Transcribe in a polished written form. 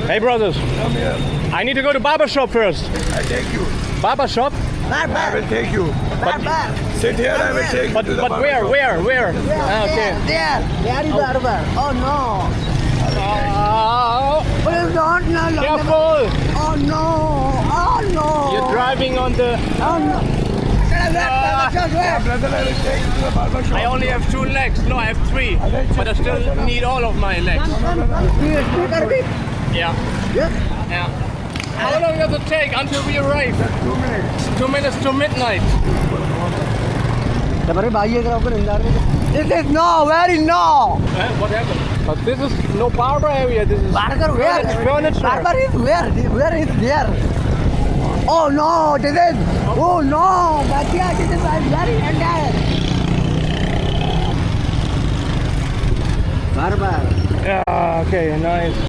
Hey brothers, Come here. I need to go to barber shop first. I take you. Barber shop? I will take you. Sit here. I will take you. But to the but barber where? shop. Where? Ah, okay. There is barber. Oh no. Oh, Please don't. No, no. careful! Oh no. Oh no. You're driving on the. Oh no. Yeah, brother, I will take you to the barber shop. I only have 2 legs. No, I have 3. But I still need all of my legs. Yeah. Yes. Yeah. How long does it take until we arrive? 2 minutes. 2 minutes to midnight. This is no, very no. What happened? But this is no barber area. This is Barber where? furniture. Barber is where? Where is there? Oh no, this is. Oh no, Batia, this is very entire. Barber. Yeah. Okay. Nice.